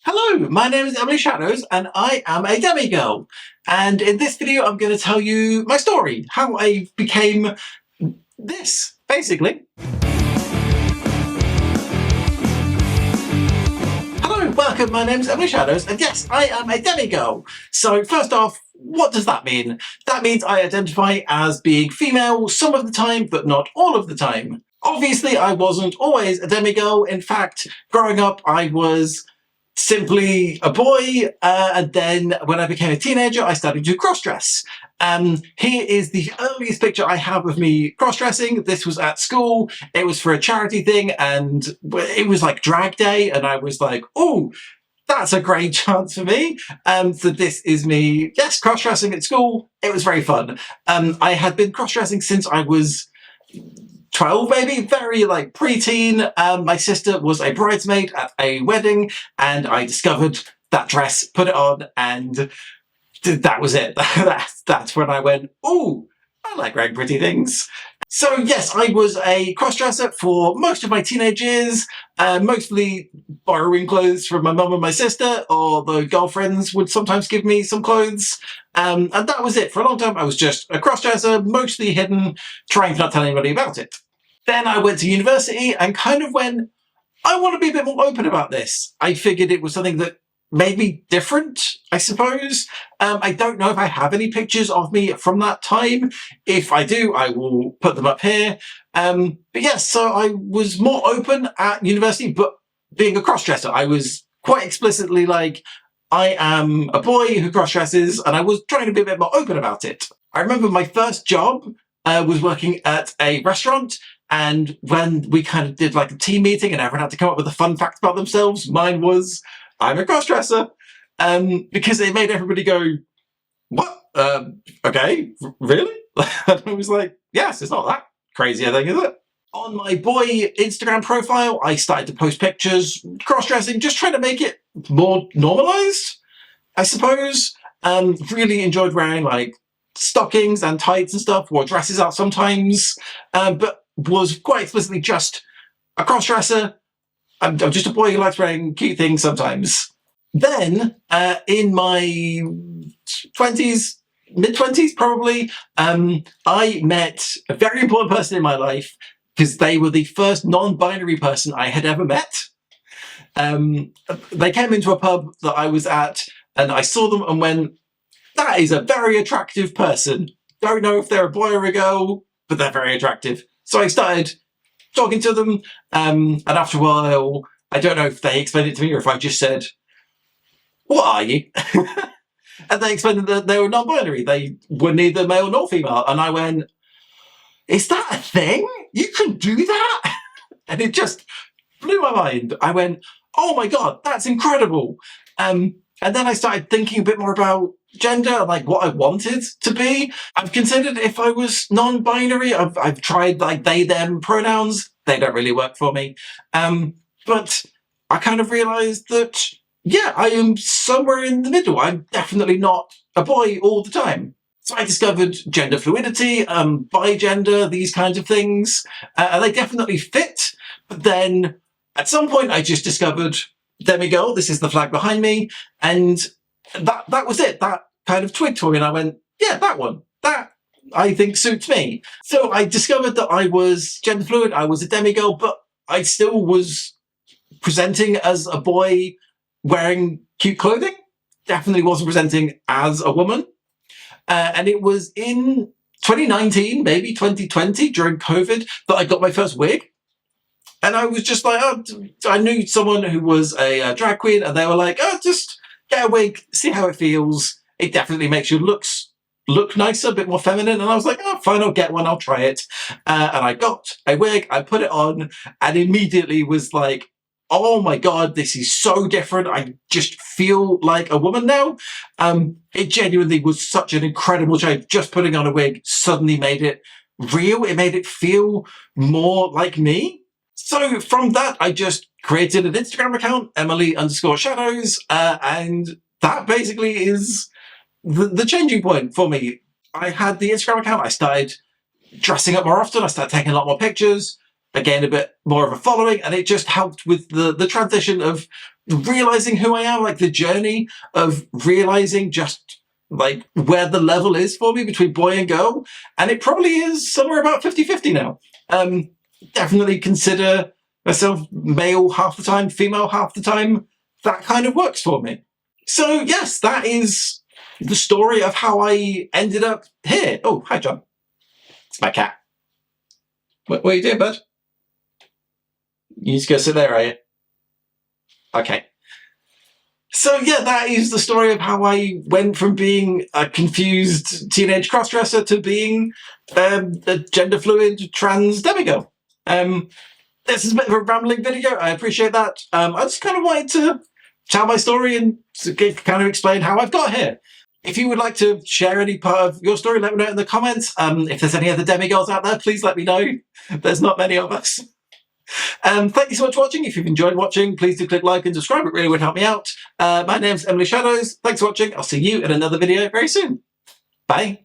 Hello, my name is Emily Shadows and I am a demigirl. And in this video, I'm going to tell you my story, how I became this, basically. Hello, welcome, my name is Emily Shadows, and yes, I am a demigirl. So first off, what does that mean? That means I identify as being female some of the time, but not all of the time. Obviously, I wasn't always a demigirl. In fact, growing up, I was simply a boy, and then when I became a teenager, I started to cross-dress. Here is the earliest picture I have of me cross-dressing. This was at school. It was for a charity thing, and it was like drag day, and I was like, oh, that's a great chance for me. So this is me, yes, cross-dressing at school. It was very fun. I had been cross-dressing since I was 12 maybe, very like preteen. My sister was a bridesmaid at a wedding and I discovered that dress, put it on, and that was it. That's when I went, oh, I like wearing pretty things. So yes, I was a cross-dresser for most of my teenage years, mostly borrowing clothes from my mum and my sister, although girlfriends would sometimes give me some clothes. And that was it. For a long time, I was just a cross-dresser, mostly hidden, trying to not tell anybody about it. Then I went to university and kind of went, I want to be a bit more open about this. I figured it was something that made me different, I suppose. I don't know if I have any pictures of me from that time. If I do, I will put them up here. But yes, so I was more open at university, but being a cross-dresser, I was quite explicitly like, I am a boy who cross-dresses, and I was trying to be a bit more open about it. I remember my first job was working at a restaurant, and when we kind of did like a team meeting and everyone had to come up with a fun fact about themselves, mine was, I'm a cross-dresser, because it made everybody go, what? Okay, really? And I was like, yes, it's not that crazy a thing, is it? On my boy Instagram profile, I started to post pictures, cross-dressing, just trying to make it more normalized, I suppose. Really enjoyed wearing like stockings and tights and stuff, wore dresses out sometimes, but was quite explicitly just a cross-dresser. I'm just a boy who likes wearing cute things sometimes. Then, in my 20s, mid-20s probably, I met a very important person in my life because they were the first non-binary person I had ever met. They came into a pub that I was at and I saw them and went, that is a very attractive person. Don't know if they're a boy or a girl, but they're very attractive. So I started talking to them, and after a while, I don't know if they explained it to me or if I just said, what are you? And they explained that they were non-binary. They were neither male nor female. And I went, is that a thing? You can do that? And it just blew my mind. I went, oh my God, that's incredible. And then I started thinking a bit more about gender, like what I wanted to be. I've considered if I was non-binary. I've tried like they, them pronouns. They don't really work for me. But I kind of realized that, yeah, I am somewhere in the middle. I'm definitely not a boy all the time. So I discovered gender fluidity, bi-gender, these kinds of things. And they definitely fit. But then at some point I just discovered Demigirl. This is the flag behind me. And that was it. That kind of twigged for me. And I went, yeah, that one. That I think suits me. So I discovered that I was gender fluid. I was a demigirl, but I still was presenting as a boy wearing cute clothing. Definitely wasn't presenting as a woman. And it was in 2019, maybe 2020, during COVID, that I got my first wig. And I was just like, oh, I knew someone who was a drag queen, and they were like, oh, just get a wig, see how it feels. It definitely makes you look nicer, a bit more feminine. And I was like, oh, fine, I'll get one, I'll try it. And I got a wig, I put it on, and immediately was like, oh my God, this is so different. I just feel like a woman now. It genuinely was such an incredible change. Just putting on a wig suddenly made it real. It made it feel more like me. So from that, I just created an Instagram account, Emily_Shadows, and that basically is the changing point for me. I had the Instagram account, I started dressing up more often, I started taking a lot more pictures, gained a bit more of a following, and it just helped with the transition of realizing who I am, like the journey of realizing just like where the level is for me between boy and girl. And it probably is somewhere about 50-50 now. Definitely consider myself male half the time, female half the time. That kind of works for me. So yes, that is the story of how I ended up here. Oh, hi, John. It's my cat. What are you doing, bud? You need to go sit there, are you? Okay. So yeah, that is the story of how I went from being a confused teenage crossdresser to being a gender fluid trans demigirl. This is a bit of a rambling video. I appreciate that. I just kind of wanted to tell my story and to kind of explain how I've got here. If you would like to share any part of your story, let me know in the comments. If there's any other demigirls out there, please let me know. There's not many of us. Thank you so much for watching. If you've enjoyed watching, please do click like and subscribe. It really would help me out. My name's Emily Shadows. Thanks for watching. I'll see you in another video very soon. Bye.